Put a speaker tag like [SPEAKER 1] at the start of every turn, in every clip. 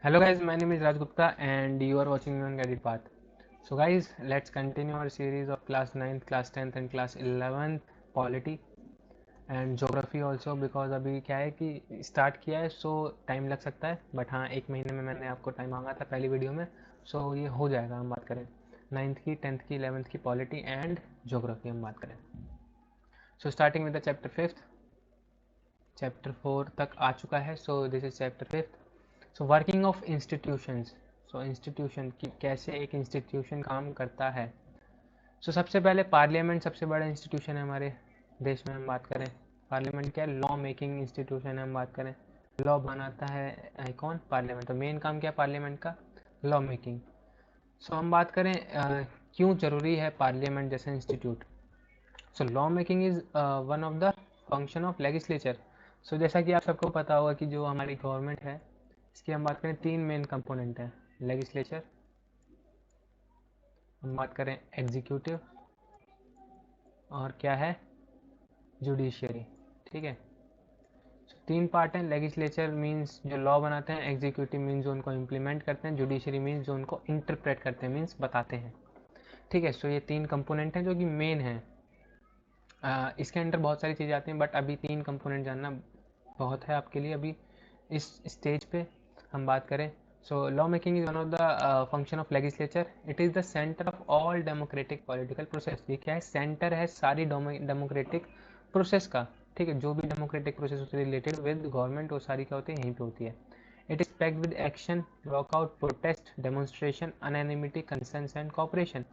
[SPEAKER 1] Hello guys, my name is Raj Gupta and you are watching me on Guided Path. So guys, let's continue our series of class 9th, class 10th and class 11th polity and geography also because अभी क्या है कि start किया है सो time लग सकता है but हाँ एक महीने में मैंने आपको टाइम मांगा था पहली वीडियो में सो ये हो जाएगा हम बात करें 9th की 10th की 11th की पॉलिटी एंड ज्योग्राफी हम बात करें so starting with the chapter 5th chapter 4 तक आ चुका है so this is chapter 5th so working of institutions so institution की कैसे एक इंस्टीट्यूशन काम करता है सबसे पहले पार्लियामेंट सबसे बड़ा इंस्टीट्यूशन है हमारे देश में हम बात करें पार्लियामेंट क्या है लॉ मेकिंग इंस्टीट्यूशन है हम बात करें लॉ बनाता है कौन पार्लियामेंट तो मेन काम क्या है पार्लियामेंट का लॉ मेकिंग हम बात करें क्यों ज़रूरी है पार्लियामेंट जैसा institute law making is one of the function of legislature जैसा कि आप सबको पता होगा कि जो हमारी गवर्नमेंट है इसकी हम बात करें तीन मेन कंपोनेंट हैं लेजिस्लेचर हम बात करें एग्जीक्यूटिव और क्या है जुडिशियरी ठीक है तीन पार्ट हैं लेजिस्लेचर मींस जो लॉ बनाते हैं एग्जीक्यूटिव मींस जो उनको इम्प्लीमेंट करते हैं जुडिशरी मींस जो उनको इंटरप्रेट करते हैं मींस बताते हैं ठीक है ये तीन कंपोनेंट हैं जो कि मेन हैं इसके अंदर बहुत सारी चीज़ें आती हैं बट अभी तीन कंपोनेंट जानना बहुत है आपके लिए अभी इस स्टेज पे हम बात करें law making is one of the function of legislature it is the centre of all democratic political process ये क्या है सेंटर है सारी डेमोक्रेटिक प्रोसेस का ठीक है जो भी डेमोक्रेटिक प्रोसेस से रिलेटेड विद गवर्नमेंट वो सारी क्या होती है यहीं पे होती है it is packed with action walkout protest demonstration unanimity consensus and cooperation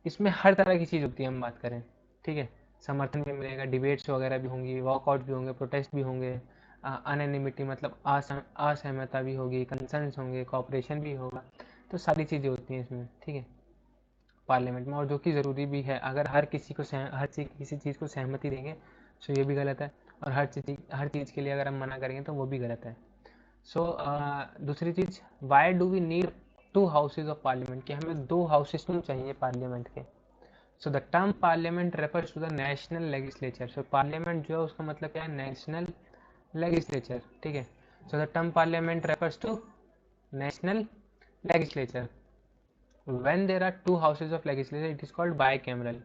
[SPEAKER 1] इसमें हर तरह की चीज़ होती है हम बात करें ठीक है समर्थन भी मिलेगा डिबेट्स वगैरह भी होंगी वॉकआउट भी होंगे प्रोटेस्ट भी होंगे अनैनिमिटी मतलब असहमता भी होगी कंसर्न्स होंगे कॉपरेशन भी होगा तो सारी चीज़ें होती हैं इसमें ठीक है पार्लियामेंट में और जो कि ज़रूरी भी है अगर हर किसी को किसी चीज़ को सहमति देंगे तो ये भी गलत है और हर चीज़ के लिए अगर हम मना करेंगे तो वो भी गलत है दूसरी चीज़ why do we need two houses of parliament कि हमें दो हाउसेज क्यों चाहिए पार्लियामेंट के the term parliament refers to the national legislature parliament जो है उसका मतलब क्या है नेशनल लेजिस्लेचर ठीक है the term parliament refers to national legislature when there are two houses of legislature it is called bicameral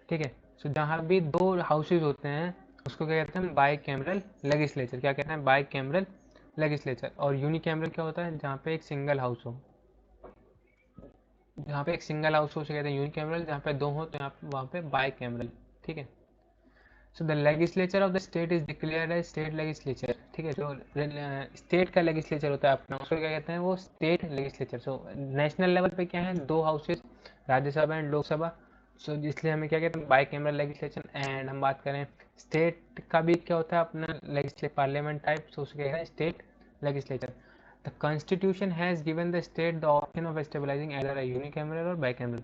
[SPEAKER 1] ठीक है जहाँ भी दो हाउसेज होते हैं उसको क्या कहते हैं बाईकैमरल लेजिस्लेचर क्या कहते हैं बाईकैमरल लेजिस्लेचर और यूनिकैमरल क्या होता है जहाँ पे एक सिंगल हाउस हो जहाँ पे एक सिंगल हाउस हो उसे कहते हैं यूनिकैमरल जहाँ पे दो हो तो यहाँ वहाँ पे बाईकैमरल ठीक है the legislature of the state is declared as state legislature ठीक है जो स्टेट का लेजिस्लेचर होता है अपना उसको क्या कहते हैं वो स्टेट लेजिस्लेचर नेशनल लेवल पे क्या है दो हाउसेज राज्यसभा एंड लोकसभा इसलिए हमें क्या कहते हैं बाई कैमरल लेजिस्लेशन एंड हम बात करें स्टेट का भी क्या होता है अपना लेजिस्लेटिव पार्लियामेंट टाइप उसको क्या कहते हैं state legislature the constitution has given the state the option of stabilising either unicameral और बाईकैमरल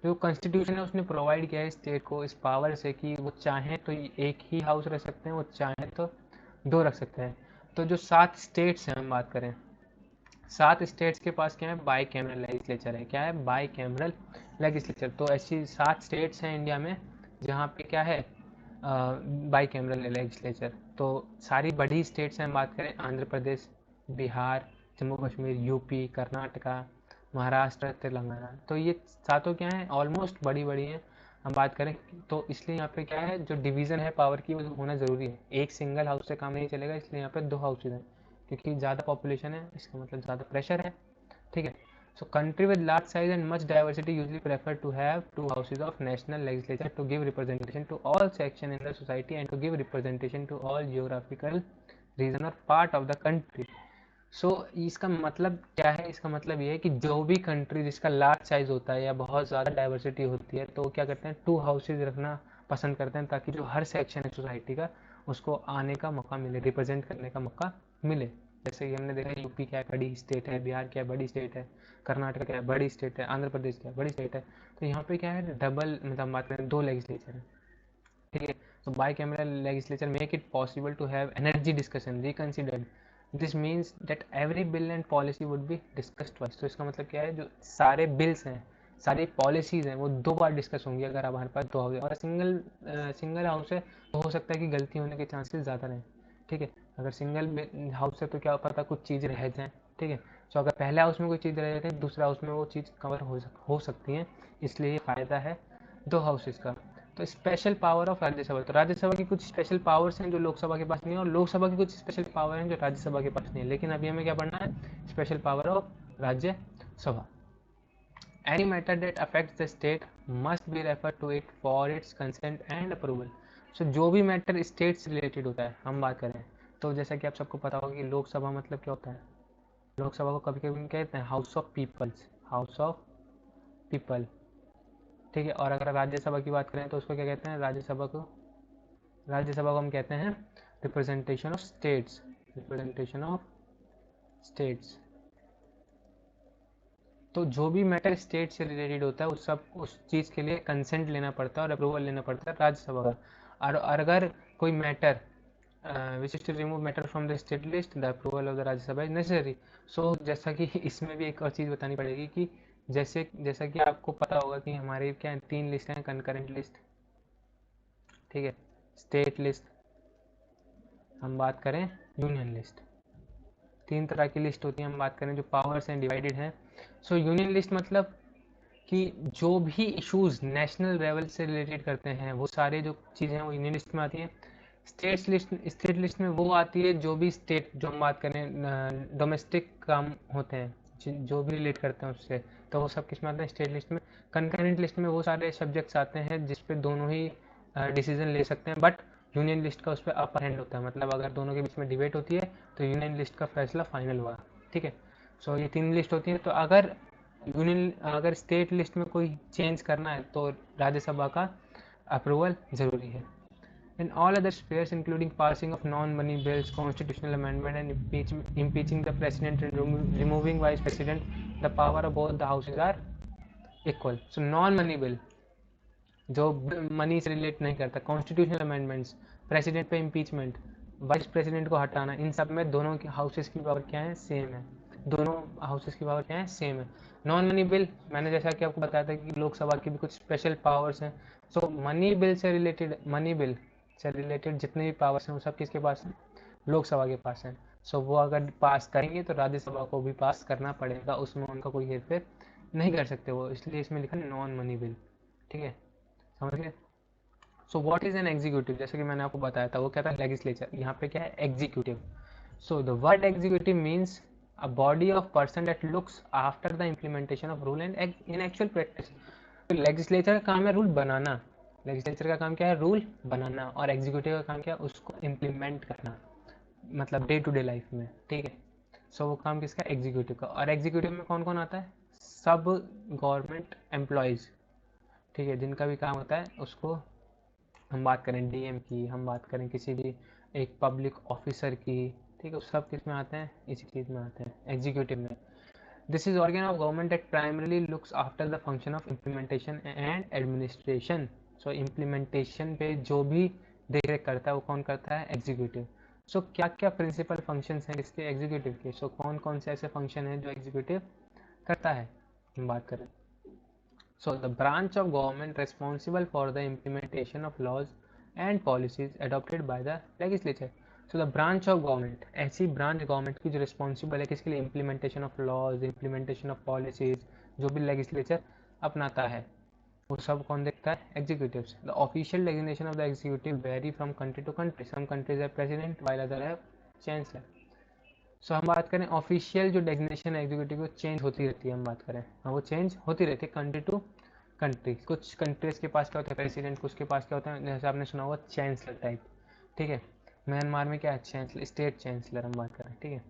[SPEAKER 1] जो कॉन्स्टिट्यूशन है उसने प्रोवाइड किया है स्टेट को इस पावर से कि वो चाहें तो एक ही हाउस रख सकते हैं वो चाहें तो दो रख सकते हैं तो जो 7 स्टेट्स हैं हम बात करें 7 स्टेट्स के पास क्या है बाई कैमरल लेजिस्लेचर है क्या है बाई कैमरल लेजिस्लेचर तो ऐसी 7 स्टेट्स हैं इंडिया में जहाँ पे क्या है बाई कैमरल लेजिस्लेचर तो सारी बड़ी स्टेट्स हैं हम बात करें आंध्र प्रदेश बिहार जम्मू कश्मीर यूपी कर्नाटका महाराष्ट्र तेलंगाना तो ये सातों क्या हैं ऑलमोस्ट बड़ी बड़ी हैं हम बात करें तो इसलिए यहाँ पे क्या है जो डिवीज़न है पावर की वो होना ज़रूरी है एक सिंगल हाउस से काम नहीं चलेगा इसलिए यहाँ पे दो हाउसेज हैं क्योंकि ज़्यादा पॉपुलेशन है इसका मतलब ज़्यादा प्रेशर है ठीक है country with large size and much diversity usually prefer to have two houses of national legislature to give representation to all section in the society and to give representation to all geographical region or part of the country इसका मतलब क्या है इसका मतलब ये है कि जो भी कंट्री जिसका लार्ज साइज होता है या बहुत ज़्यादा डाइवर्सिटी होती है तो क्या करते हैं टू हाउसेज रखना पसंद करते हैं ताकि जो हर सेक्शन है सोसाइटी का उसको आने का मौका मिले रिप्रेजेंट करने का मौका मिले जैसे कि हमने देखा यूपी क्या है बड़ी स्टेट है बिहार क्या है बड़ी स्टेट है कर्नाटक क्या है बड़ी स्टेट है आंध्र प्रदेश क्या है बड़ी स्टेट है तो यहाँ पे क्या है डबल मतलब बात करें दो लेजिस्लेचर है ठीक है bicameral legislature make it possible to have energy discussion reconsidered this means that every bill and policy would be discussed twice तो इसका मतलब क्या है जो सारे बिल्स हैं सारी पॉलिसीज़ हैं वो दो बार डिस्कस होंगी अगर हमारे पास दो हाउस और सिंगल हाउस है तो हो सकता है कि गलती होने के चांसेस ज़्यादा रहें ठीक है अगर सिंगल हाउस है तो क्या पता कुछ चीज़ रह जाए ठीक है। सो अगर पहले हाउस में कोई चीज़ रह जाती है दूसरे हाउस में वो चीज़ कवर हो सकती है, इसलिए ये फ़ायदा है दो हाउसेस का। तो स्पेशल पावर ऑफ राज्यसभा, तो राज्यसभा की कुछ स्पेशल पावर्स हैं जो लोकसभा के पास नहीं है, और लोकसभा की कुछ स्पेशल पावर हैं जो राज्यसभा के पास नहीं है। लेकिन अभी हमें क्या पढ़ना है, special power of Rajya Sabha. Any matter that affects the state must be referred to it for its consent and approval. So जो भी मैटर स्टेट से रिलेटेड होता है हम बात करें, तो जैसा कि आप सबको पता होगा कि लोकसभा मतलब क्या होता है, लोकसभा को कभी कभी कहते हैं house of peoples, house of people, ठीक है। और अगर राज्यसभा की बात करें तो उसको क्या कहते हैं, राज्यसभा को हम कहते हैं representation of states, representation of states. तो जो भी मैटर स्टेट से रिलेटेड होता है उस चीज़ के लिए कंसेंट लेना पड़ता है और अप्रूवल लेना पड़ता है राज्यसभा का। और अगर कोई matter which is to remove matter from the state list, the approval of the Rajya Sabha is necessary. सो जैसा कि इसमें भी एक और चीज़ बतानी पड़ेगी कि जैसा कि आपको पता होगा कि हमारे क्या 3 लिस्ट हैं, कंकरेंट लिस्ट, ठीक है, स्टेट लिस्ट, हम बात करें यूनियन लिस्ट। 3 तरह की लिस्ट होती है हम बात करें जो पावर्स हैं डिवाइडेड हैं। सो यूनियन लिस्ट मतलब कि जो भी इश्यूज नेशनल लेवल से रिलेटेड करते हैं वो सारे जो चीज़ें हैं वो यूनियन लिस्ट में आती हैं। स्टेट लिस्ट में वो आती है जो भी स्टेट, जो हम बात करें डोमेस्टिक काम होते हैं जो भी रिलेट करते हैं उससे, तो वो सब किस में आते हैं, स्टेट लिस्ट में। कंकरेंट लिस्ट में वो सारे सब्जेक्ट्स आते हैं जिस पे दोनों ही डिसीजन ले सकते हैं, बट यूनियन लिस्ट का उस पर अपर हैंड होता है। मतलब अगर दोनों के बीच में डिबेट होती है तो यूनियन लिस्ट का फैसला फाइनल हुआ, ठीक है। सो ये 3 लिस्ट होती है। तो अगर स्टेट लिस्ट में कोई चेंज करना है तो राज्यसभा का अप्रूवल ज़रूरी है। In all other spheres, including passing of non-money bills, constitutional amendment, and impeaching the president and removing vice president, the power of both the houses are equal. So non-money bill जो money से relate नहीं करता, constitutional amendments, president पे impeachment, vice president को हटाना, इन सब में दोनों के हाउसेस की पावर क्या है, सेम है। दोनों हाउसेस की पावर क्या है, सेम है। नॉन मनी बिल, मैंने जैसा कि आपको बताया था कि लोकसभा की भी कुछ स्पेशल पावर्स हैं। सो मनी बिल से रिलेटेड जितने भी पावर्स हैं वो सब किसके पास हैं, लोकसभा के पास हैं। सो वो अगर पास करेंगे तो राज्यसभा को भी पास करना पड़ेगा, उसमें उनका कोई हेरफेर नहीं कर सकते वो, इसलिए इसमें लिखा है नॉन मनी बिल, ठीक है, समझ गए। So what is an executive, जैसे कि मैंने आपको बताया था वो क्या था, लेजिस्लेचर, यहाँ पे क्या है, executive. So the word executive means a body of person that looks after the implementation of rule and in actual practice. तो लेजिस्लेचर का काम है रूल बनाना, लेजिस्लेचर का काम क्या है, रूल बनाना, और एग्जीक्यूटिव का काम क्या है, उसको इम्प्लीमेंट करना, मतलब डे टू डे लाइफ में, ठीक है। सो वो काम किसका, एग्जीक्यूटिव का। और एग्जीक्यूटिव में कौन कौन आता है, सब गवर्नमेंट एम्प्लॉयज़, ठीक है, जिनका भी काम होता है उसको, हम बात करें डीएम की, हम बात करें किसी भी एक पब्लिक ऑफिसर की, ठीक है, सब किस में आते हैं, इसी चीज़ में आते हैं, एग्जीक्यूटिव में। This is organ of government that primarily looks after the function of implementation and administration. So implementation पे जो भी देख रेख करता है वो कौन करता है, एग्जीक्यूटिव। सो क्या क्या प्रिंसिपल फंक्शंस हैं इसके, एग्जीक्यूटिव के, सो कौन कौन से ऐसे फंक्शन हैं जो एग्जीक्यूटिव करता है, हम बात करें। So the branch of government responsible for the implementation of laws and policies adopted by the legislature. So the branch of government, ऐसी branch government की जो responsible है किसके लिए, implementation of laws, implementation of policies, जो भी legislature अपनाता है वो सब कौन देखता है, executives. The official designation of the executive vary from country to country. Some countries have president while other have chancellor. सो हम बात करें ऑफिशियल जो डेजिग्नेशन है एग्जीक्यूटिव को चेंज होती रहती है, हम बात करें, हाँ वो चेंज होती रहती है कंट्री टू कंट्री। कुछ कंट्रीज के पास क्या होता है, प्रेसिडेंट, कुछ के पास क्या होता है, जैसे आपने सुना होगा चांसलर टाइप, ठीक है। म्यांमार में क्या है, चांसलर, स्टेट चांसलर हम बात करें, ठीक है।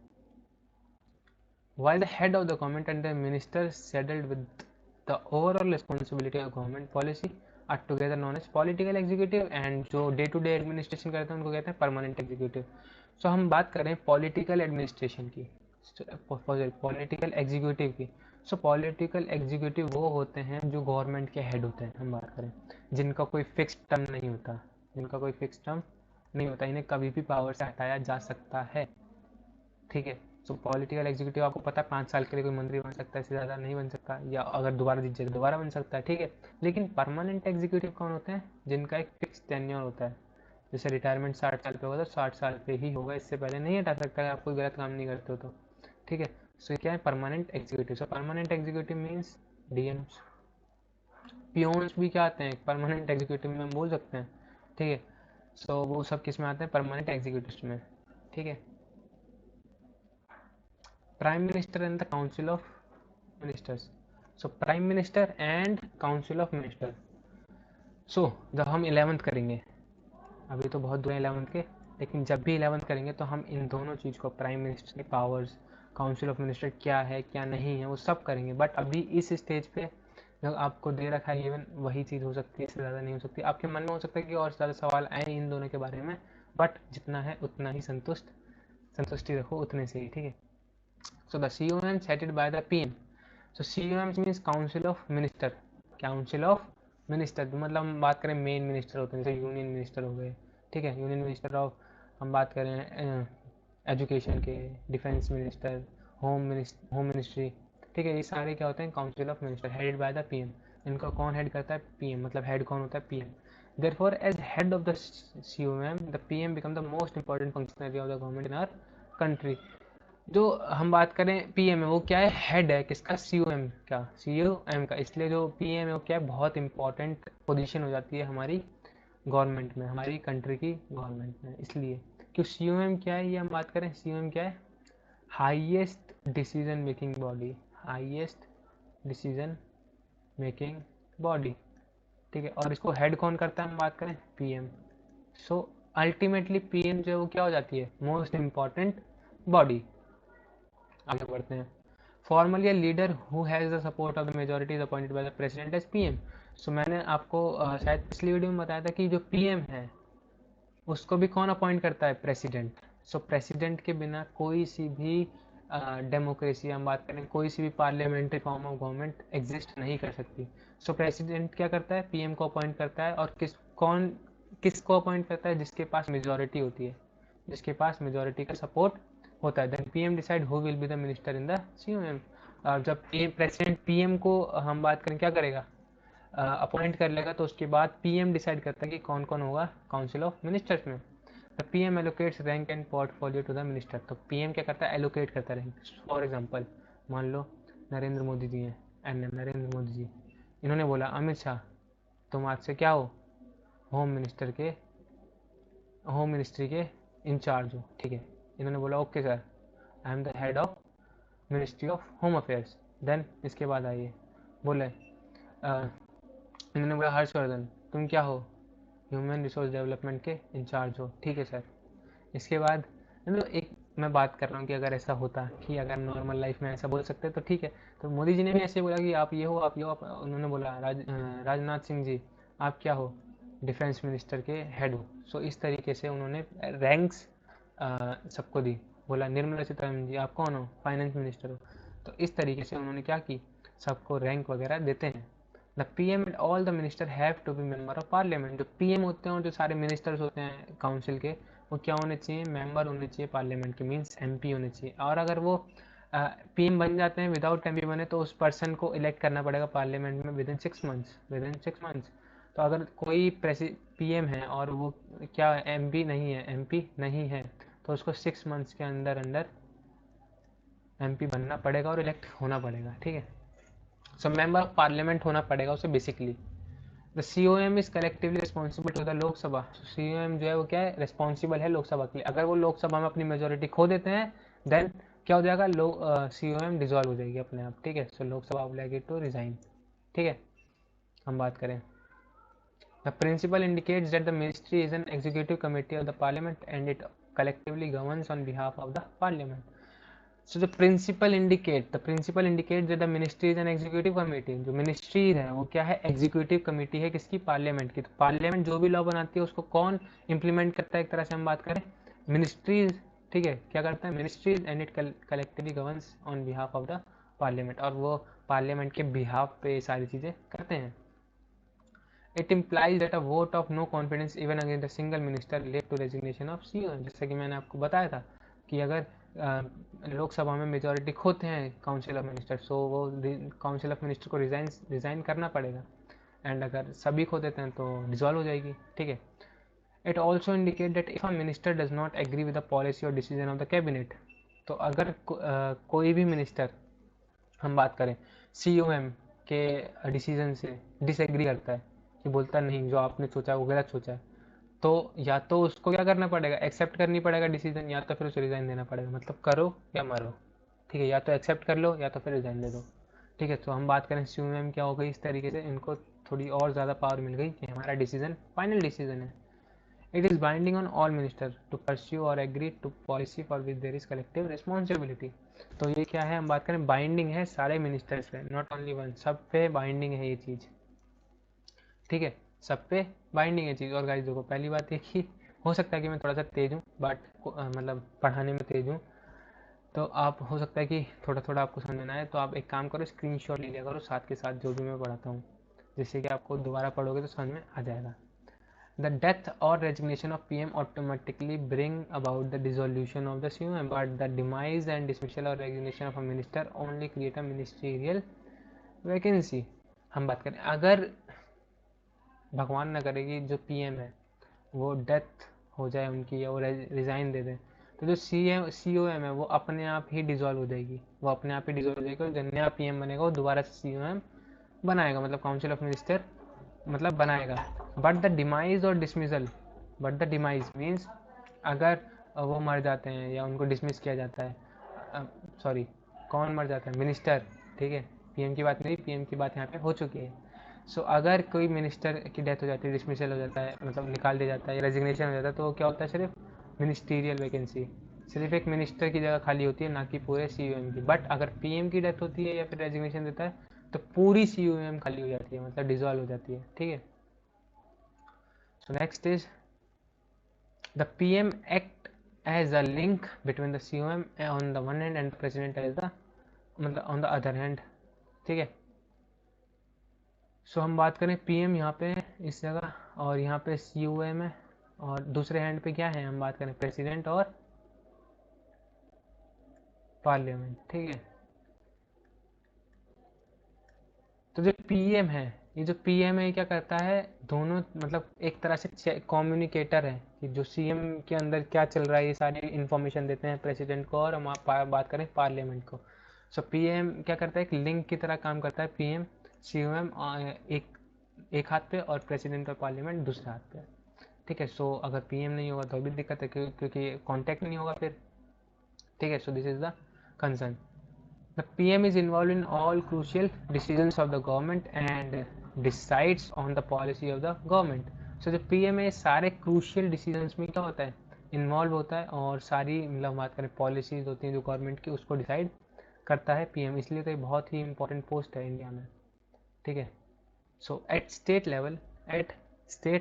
[SPEAKER 1] While the head of the government and the minister saddled with the overall responsibility of government policy are together known as political executive, and जो डे टू डे एडमिनिस्ट्रेशन करते हैं उनको कहते हैं परमानेंट एग्जीक्यूटिव। सो हम बात करें पॉलिटिकल एडमिनिस्ट्रेशन की, पॉलिटिकल एग्जीक्यूटिव की। सो पॉलिटिकल एग्जीक्यूटिव वो होते हैं जो गवर्नमेंट के हेड होते हैं, हम बात करें, जिनका कोई फिक्स टर्म नहीं होता, जिनका कोई फिक्स टर्म नहीं होता, इन्हें कभी भी पावर से हटाया जा सकता है, ठीक है। सो पॉलिटिकल एग्जीक्यूटिव आपको पता है 5 साल के लिए कोई मंत्री बन सकता है, इससे ज़्यादा नहीं बन सकता, या अगर दोबारा जीत जाए तो दोबारा बन सकता है, ठीक है। लेकिन परमानेंट एग्जीक्यूटिव कौन होते हैं, जिनका एक फिक्स टेन्योर होता है, जैसे रिटायरमेंट 60 साल पे होगा तो 60 साल पे ही होगा, इससे पहले नहीं हटा सकता है, आप कोई गलत काम नहीं करते हो तो, ठीक है। सो क्या है permanent executive. So permanent executive means DMs. Peons भी क्या आते हैं परमानेंट एग्जीक्यूटिव में बोल सकते हैं, ठीक है। सो वो सब किस में आते हैं परमानेंट एग्जीक्यूटिव में, ठीक है। Prime minister and the council of ministers. So prime minister and council of minister. So जब हम 11th करेंगे, अभी तो बहुत दूर है 11th के, लेकिन जब भी 11th करेंगे तो हम इन दोनों चीज़ को, प्राइम मिनिस्टर की पावर्स, काउंसिल ऑफ मिनिस्टर क्या है क्या नहीं है, वो सब करेंगे। बट अभी इस स्टेज पे जो आपको दे रखा है इवन वही चीज़ हो सकती है, इससे ज़्यादा नहीं हो सकती। आपके मन में हो सकता है कि और ज़्यादा सवाल आए इन दोनों के बारे में, बट जितना है उतना ही संतुष्टि रखो उतने से ही, ठीक है। So the COM settled by the PM। So COM means council of minister. Council of minister मतलब हम बात करें मेन मिनिस्टर होते हैं, जैसे यूनियन मिनिस्टर हो गए, ठीक है। यूनियन मिनिस्टर ऑफ, हम बात करें एजुकेशन के, डिफेंस मिनिस्टर, होम मिनिस्ट्री, ठीक है। ये सारे क्या होते हैं council of minister headed by the PM। इनका कौन हेड करता है PM, मतलब हेड कौन होता है PM। Therefore, as head of the COM, the PM become the most important functionary of the government in our country। जो हम बात करें PM है वो क्या है हेड है किसका COM का, COM का। इसलिए जो PM है वो क्या है बहुत इंपॉर्टेंट पोजीशन हो जाती है हमारी गवर्नमेंट में, हमारी कंट्री की गवर्नमेंट में। इसलिए क्यों COM क्या है, ये हम बात करें COM क्या है highest decision making body, highest decision making body, ठीक है। और इसको हेड कौन करता है हम बात करें PM। सो अल्टीमेटली PM जो है वो क्या हो जाती है मोस्ट इम्पॉर्टेंट बॉडी। आगे बढ़ते हैं। Formally a leader who has the support of the majority is appointed by the president as PM। So मैंने आपको शायद पिछली वीडियो में बताया था कि जो PM है उसको भी कौन अपॉइंट करता है प्रेसिडेंट। सो प्रेसिडेंट के बिना कोई सी भी डेमोक्रेसी हम बात करें, कोई सी भी parliamentary form of government exist नहीं कर सकती। सो प्रेसिडेंट क्या करता है PM को अपॉइंट करता है, और किसको अपॉइंट करता है जिसके पास मेजोरिटी होती है, जिसके पास मेजोरिटी का सपोर्ट होता है। Then PM decide who will be the minister in the COM। और जब प्रेसिडेंट PM को हम बात करें क्या करेगा अपॉइंट कर लेगा, तो उसके बाद PM डिसाइड करता है कि कौन कौन होगा काउंसिल ऑफ मिनिस्टर्स में। The PM allocates rank and portfolio to the minister. तो PM क्या करता है एलोकेट करता है रैंक। फॉर एग्जांपल मान लो नरेंद्र मोदी जी हैं, NM नरेंद्र मोदी जी, इन्होंने बोला अमित शाह तुम आज से क्या हो होम मिनिस्ट्री के इंचार्ज हो, ठीक है। इन्होंने बोला okay sir I am the head of ministry of home affairs. Then इसके बाद आइए बोले इन्होंने बोला हर्षवर्धन तुम क्या हो ह्यूमन रिसोर्स डेवलपमेंट के इंचार्ज हो, ठीक है सर। इसके बाद मतलब एक मैं बात कर रहा हूँ कि अगर ऐसा होता कि अगर नॉर्मल लाइफ में ऐसा बोल सकते तो ठीक है। तो मोदी जी ने भी ऐसे बोला कि आप ये हो आप ये हो उन्होंने बोला राजनाथ सिंह जी आप क्या हो डिफेंस मिनिस्टर के हेड हो। सो इस तरीके से उन्होंने रैंक्स सबको दी। बोला निर्मला सीतारमण जी आप कौन हो फाइनेंस मिनिस्टर हो। तो इस तरीके से उन्होंने क्या की सबको रैंक वगैरह देते हैं। The PM and all the minister have to be member of parliament. जो PM होते हैं और जो सारे मिनिस्टर्स होते हैं काउंसिल के वो क्या होने चाहिए मेंबर होने चाहिए पार्लियामेंट के, मीन्स MP होने चाहिए। और अगर वो PM बन जाते हैं विदाउट MP बने तो उस पर्सन को इलेक्ट करना पड़ेगा पार्लियामेंट में विदिन 6 मंथ्स। तो अगर कोई PM है और वो क्या MP नहीं है तो उसको 6 मंथ्स के अंदर अंदर MP बनना पड़ेगा और इलेक्ट होना पड़ेगा, ठीक है। सो मेंबर ऑफ पार्लियामेंट होना पड़ेगा उसे basically. The COM is collectively responsible to the Lok Sabha. COM जो है वो क्या है रिस्पॉन्सिबल है लोकसभा के लिए। अगर वो लोकसभा में अपनी मेजोरिटी खो देते हैं देन क्या हो जाएगा COM डिजॉल्व हो जाएगी अपने आप, ठीक है। So Lok Sabha obligate to resign, ठीक है। हम बात करें the principle indicates that the ministry is an executive committee of the parliament and it collectively governs on behalf of the parliament. So the principal indicate that the ministry is an executive committee। जो ministry है वो क्या है executive committee है किसकी parliament की। तो parliament जो भी लॉ बनाती है उसको कौन इंप्लीमेंट करता है, एक तरह से हम बात करें मिनिस्ट्रीज, ठीक है। क्या करता है ministries and it collectively governs on behalf of the parliament. और वो पार्लियामेंट के बिहाफ पे सारी चीज़ें करते हैं। It implies that a vote of no confidence even against a single minister led to resignation of COM। जैसा कि मैंने आपको बताया था कि अगर लोकसभा में मेजोरिटी खोते हैं काउंसिल ऑफ मिनिस्टर सो वो काउंसिल ऑफ मिनिस्टर को रिजाइन करना पड़ेगा। एंड अगर सभी खो देते हैं तो डिजॉल्व हो जाएगी, ठीक है। It also indicate that if a minister does not agree with the policy और डिसीजन ऑफ द कैबिनेट तो अगर कोई भी मिनिस्टर, हम बात करें COM के डिसीजन से डिसएग्री करता है, कि बोलता नहीं जो आपने सोचा वो गलत सोचा है, तो या तो उसको क्या करना पड़ेगा, एक्सेप्ट करनी पड़ेगा डिसीजन, या तो फिर उसे रिजाइन देना पड़ेगा, मतलब करो या मरो। ठीक है, या तो एक्सेप्ट कर लो या तो फिर रिजाइन दे दो। ठीक है, तो हम बात करें COM क्या हो गई, इस तरीके से इनको थोड़ी और ज़्यादा पावर मिल गई कि हमारा डिसीजन फाइनल डिसीजन है। It is binding on all minister to pursue और agree to policy for which there is collective responsibility. तो ये क्या है, हम बात करें बाइंडिंग है सारे मिनिस्टर्स पे, नॉट ओनली वन, सब पे बाइंडिंग है ये चीज़। ठीक है, सब पे बाइंडिंग है चीज़। और गाइस देखो, पहली बात एक ही, हो सकता है कि मैं थोड़ा सा तेज़ हूँ, बट मतलब पढ़ाने में तेज़ हूँ, तो आप हो सकता है कि थोड़ा थोड़ा आपको समझ में आए, तो आप एक काम करो, स्क्रीनशॉट ले लिया करो साथ के साथ जो भी मैं पढ़ाता हूँ, जिससे कि आपको दोबारा पढ़ोगे तो समझ में आ जाएगा। The death or resignation of PM automatically bring about the dissolution of the COM, but the demise and dismissal or resignation of a minister only create a ministerial vacancy। हम बात करें, अगर भगवान न करे कि जो PM है वो डेथ हो जाए उनकी, या वो रिज़ाइन दे दें, तो जो COM है वो अपने आप ही डिज़ोल्व हो जाएगी, वो अपने आप ही डिज़ोल्व हो जाएगी, और जो नया PM बनेगा वो दोबारा से COM बनाएगा, मतलब काउंसिल ऑफ मिनिस्टर मतलब बनाएगा। बट द डिमाइज और dismissal, but the demise means अगर वो मर जाते हैं या उनको डिसमिस किया जाता है, सॉरी कौन मर जाता है, मिनिस्टर। ठीक है, PM की बात नहीं, PM की बात यहाँ पे हो चुकी है। सो अगर कोई मिनिस्टर की डेथ हो जाती है, डिसमिसल हो जाता है, मतलब निकाल दिया जाता है, रेजिग्नेशन हो जाता है, तो वो क्या होता है, सिर्फ मिनिस्टीरियल वैकेंसी, सिर्फ एक मिनिस्टर की जगह खाली होती है, ना कि पूरे COM की। बट अगर PM की डेथ होती है या फिर रेजिग्नेशन देता है, तो पूरी COM खाली हो जाती है, मतलब डिजॉल्व हो जाती है। ठीक है, so next is the PM act as a link between the COM on the one hand and president as the, मतलब ऑन द अदर हैंड। ठीक है, सो हम बात करें PM यहाँ पे इस जगह, और यहाँ पे COM है, और दूसरे हैंड पे क्या है, हम बात करें प्रेसिडेंट और पार्लियामेंट। ठीक है, तो जो PM है, ये जो PM है ये क्या करता है, दोनों मतलब एक तरह से कम्युनिकेटर है, कि जो CM के अंदर क्या चल रहा है ये सारी इन्फॉर्मेशन देते हैं प्रेसिडेंट को, और हम आप बात करें पार्लियामेंट को। सो PM क्या करता है, एक लिंक की तरह काम करता है, PM COM एक एक हाथ पे और प्रेसिडेंट और पार्लियामेंट दूसरे हाथ पे। ठीक है, सो अगर PM नहीं होगा तो भी दिक्कत है, क्योंकि कॉन्टैक्ट नहीं होगा फिर। ठीक है, so this is the concern. The PM is involved in all crucial decisions of the government and decides on the policy of the government. So जो PM है सारे crucial decisions में क्या होता है, इन्वॉल्व होता है, और सारी मतलब बात करें पॉलिसीज होती हैं जो गवर्नमेंट की, उसको डिसाइड करता है PM, इसलिए तो ये बहुत ही इंपॉर्टेंट पोस्ट है इंडिया में। ठीक है, so at state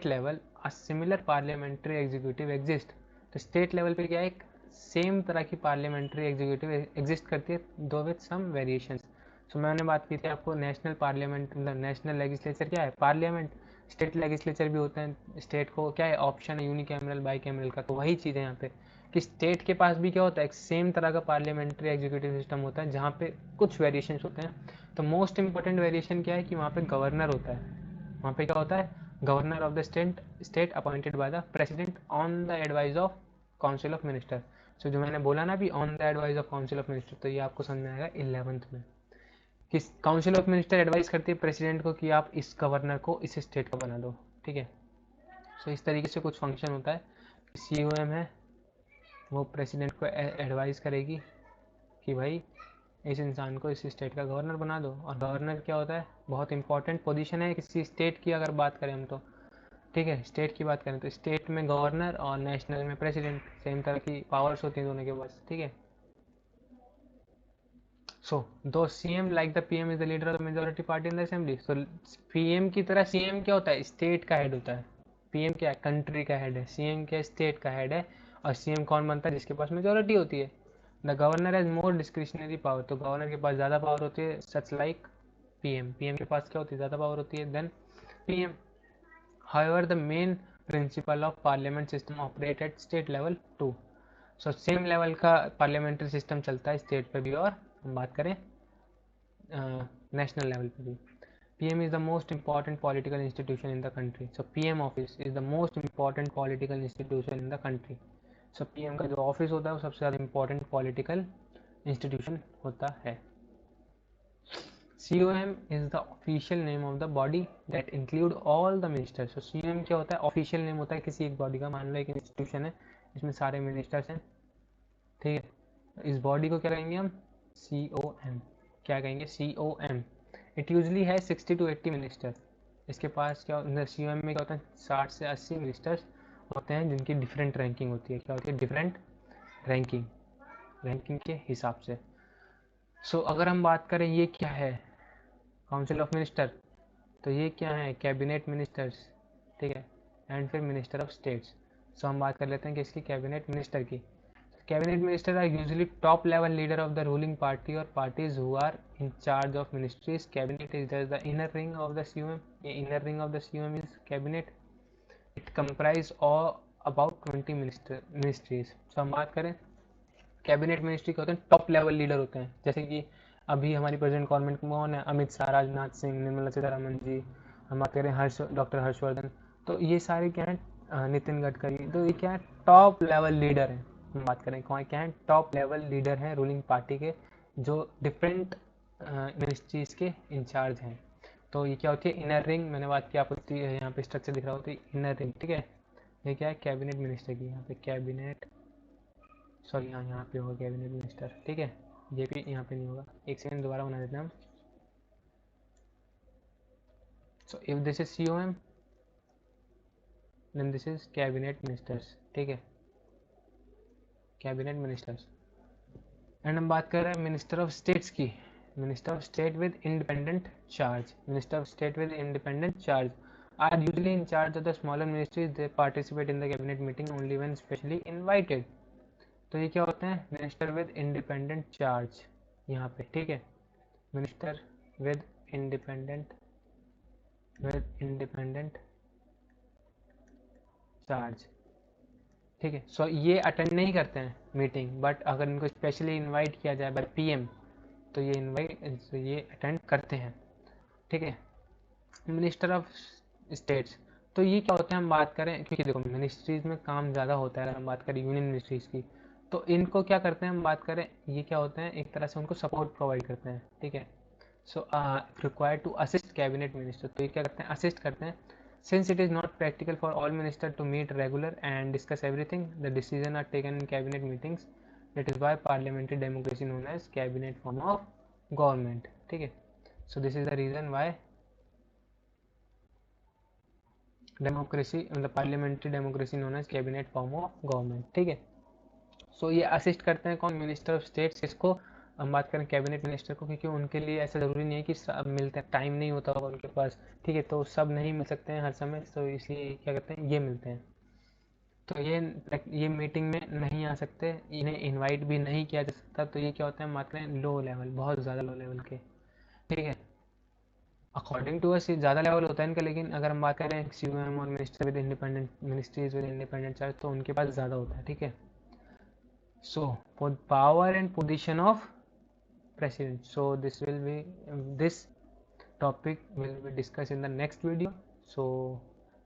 [SPEAKER 1] level a similar parliamentary executive exist. तो स्टेट लेवल पे क्या है, एक सेम तरह की पार्लियामेंट्री एग्जीक्यूटिव एग्जिस्ट करती है, दो विद सम वेरिएशंस। सो मैंने बात की थी आपको, नेशनल पार्लियामेंट मतलब नेशनल लेजिस्लेचर क्या है, पार्लियामेंट। स्टेट लेजिस्लेचर भी होते हैं, स्टेट को क्या है ऑप्शन है, यूनिकैमरल बाई कैमरल का, तो वही चीज़ है यहाँ पे, कि स्टेट के पास भी क्या होता है, एक सेम तरह का पार्लियामेंट्री एग्जीक्यूटिव सिस्टम होता है, जहाँ पे कुछ वेरिएशंस होते हैं। तो मोस्ट इंपॉर्टेंट वेरिएशन क्या है, कि वहाँ पे गवर्नर होता है, वहाँ पे क्या होता है, governor of the state appointed by the president on the advice of council of minister. So जो मैंने बोला ना अभी, on the advice of council of minister, तो ये आपको समझ में आएगा 11th में, कि काउंसिल ऑफ मिनिस्टर एडवाइस करती है प्रेसिडेंट को कि आप इस गवर्नर को इस स्टेट का बना दो। ठीक है, सो इस तरीके से कुछ फंक्शन होता है। COM है वो प्रेसिडेंट को एडवाइस करेगी कि भाई इस इंसान को इस स्टेट का गवर्नर बना दो। और गवर्नर क्या होता है, बहुत इंपॉर्टेंट पोजीशन है किसी स्टेट की, अगर बात करें हम तो। ठीक है, स्टेट की बात करें तो स्टेट में गवर्नर और नेशनल में प्रेसिडेंट, सेम तरह की पावर्स होती हैं दोनों के पास। ठीक है, सो दो CM like the PM is the leader of the majority party in the assembly. So PM की तरह CM क्या होता है, स्टेट का हेड होता है। PM क्या है, कंट्री का हेड है, CM क्या स्टेट का हेड है। और CM कौन बनता है, जिसके पास मेजोरिटी होती है। The governor has more discretionary power, तो गवर्नर के पास ज़्यादा पावर होती है, सच लाइक PM के पास क्या होती है, ज़्यादा पावर होती है then PM। However, the main principle of parliament system operate at state level too. So same level का पार्लियामेंट्री सिस्टम चलता है स्टेट पे भी, और हम बात करें नेशनल लेवल पे भी। PM is the most important political institution in the country. So PM office is the most important political institution in the country. So PM का जो ऑफिस होता है वो सबसे ज़्यादा इंपॉर्टेंट पॉलिटिकल इंस्टीट्यूशन होता है। COM is the official name of the body that include all the ministers। so COM क्या होता है? ऑफिशियल नेम होता है किसी एक बॉडी का। मान लो एक इंस्टीट्यूशन है इसमें सारे मिनिस्टर्स हैं, ठीक है, इस बॉडी को क्या कहेंगे हम? COM। क्या कहेंगे? COM। इट यूजली है 60 to 80 मिनिस्टर। इसके पास क्या COM में क्या होता है? 60 से 80 मिनिस्टर्स होते हैं जिनकी डिफरेंट रैंकिंग होती है। क्या होती है? डिफरेंट रैंकिंग, रैंकिंग के हिसाब से। सो अगर हम बात करें ये क्या है? Council of minister. तो ये क्या है? कैबिनेट मिनिस्टर्स, ठीक है, एंड फिर मिनिस्टर ऑफ स्टेट्स। सो हम बात कर लेते हैं कि इसकी कैबिनेट मिनिस्टर की। Cabinet minister are usually top level leader of the ruling party और parties who are in charge of ministries. Cabinet is the inner ring of the COM। ये inner ring of the COM is cabinet. It comprise about 20 ministries. So हम बात करें cabinet ministry के होते हैं top level leader होते हैं, जैसे कि अभी हमारी प्रेजेंट गवर्नमेंट कौन है? अमित शाह, राजनाथ सिंह, निर्मला सीतारमन जी, हम बात करें डॉक्टर हर्षवर्धन। तो ये सारे क्या है? नितिन गडकरी। तो ये क्या है? टॉप लेवल लीडर हैं। हम बात करें कौन क्या है? टॉप लेवल लीडर हैं रूलिंग पार्टी के, जो डिफरेंट मिनिस्ट्रीज के इंचार्ज हैं। तो ये क्या होती है? Inner ring. मैंने बात की आपको, यहाँ पे स्ट्रक्चर दिख रहा होता है इनर रिंग, ठीक है। ये क्या है? कैबिनेट मिनिस्टर की। यहाँ पे कैबिनेट, सॉरी यहाँ पे होगा कैबिनेट मिनिस्टर, ठीक है। ये भी यहाँ पे नहीं होगा। एक सेकंड दोबारा बना देते हैं हम। So if this is COM then this is cabinet ministers, ठीक है, कैबिनेट मिनिस्टर्स। एंड हम बात कर रहे हैं मिनिस्टर ऑफ स्टेट्स की। Minister of state with independent charge. Minister of state with independent charge are usually in charge of the smaller ministries. They participate in the cabinet meeting only when specially invited. तो ये क्या होते हैं? Minister with independent charge यहाँ पे, ठीक है, minister with independent charge, ठीक है। सो ये अटेंड नहीं करते हैं मीटिंग, बट अगर इनको स्पेशली इनवाइट किया जाए बाय PM तो ये अटेंड करते हैं, ठीक है। मिनिस्टर ऑफ स्टेट्स, तो ये क्या होता है? हम बात करें, क्योंकि देखो मिनिस्ट्रीज में काम ज़्यादा होता है, अगर हम बात करें यूनियन मिनिस्ट्रीज की, तो इनको क्या करते हैं? हम बात करें ये क्या होते हैं? एक तरह से उनको सपोर्ट प्रोवाइड करते हैं, ठीक है। So required to assist cabinet minister. तो ये क्या करते हैं? असिस्ट करते हैं। Since it is not practical for all ministers to meet regular and discuss everything, the decisions are taken in cabinet meetings. That is why parliamentary democracy known as cabinet form of government, ठीक है। So this is the reason why democracy, मतलब parliamentary democracy known as cabinet form of government, ठीक है। सो ये assist करते हैं कौन? Minister of states. इसको हम बात करें कैबिनेट मिनिस्टर को, क्योंकि उनके लिए ऐसा ज़रूरी नहीं है कि सब मिलते हैं, टाइम नहीं होता होगा उनके पास, ठीक है, तो सब नहीं मिल सकते हैं हर समय, तो इसलिए क्या करते हैं? ये मिलते हैं। तो ये मीटिंग में नहीं आ सकते, इन्हें इनवाइट भी नहीं किया जा सकता। तो ये क्या होता है? हम बात करें लो लेवल, बहुत ज़्यादा लो लेवल के, ठीक है। अकॉर्डिंग टू अस ज़्यादा लेवल होता है इनका, लेकिन अगर हम बात करें COM और minister with independent ministries with independent charge, तो उनके पास ज़्यादा होता है, ठीक है। So for power and position of president, so this topic will be discussed in the next video. So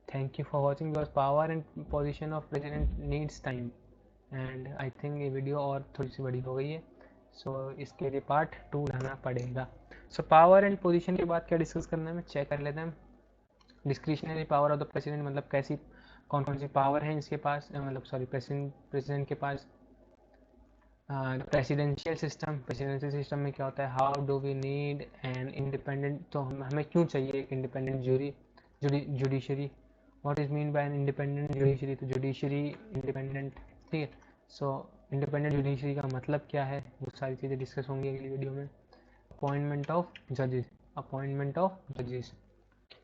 [SPEAKER 1] thank you for watching, because power and position of president needs time, and I think ये video और थोड़ी सी बड़ी हो गई है, so इसके लिए part 2 लाना पड़ेगा। So पावर एंड पोजीशन के बाद क्या डिस्कस करना है, मैं चेक कर लेते हैं। Discretionary power of the president, मतलब कैसी कौन कौन सी पावर है इसके पास, मतलब सॉरी प्रेसिडेंट के पास। प्रेसिडेंशियल सिस्टम में क्या होता है? How do we need an independent, तो हमें क्यों चाहिए एक independent judiciary. What is mean by an independent judiciary? तो जुडिशरी इंडिपेंडेंट, ठीक है। सो इंडिपेंडेंट जुडिशरी का मतलब क्या है, वो सारी चीज़ें डिस्कस होंगी अगली वीडियो में। अपॉइंटमेंट ऑफ जजेस,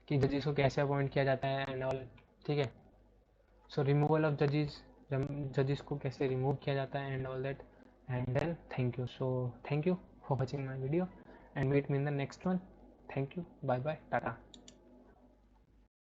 [SPEAKER 1] कि जजेस को कैसे अपॉइंट किया जाता है एंड ऑल, ठीक है। सो रिमूवल ऑफ जजेस को कैसे रिमूव किया जाता है and all that, and then thank you. So thank you for watching my video and meet me in the next one. Thank you, bye bye, tata.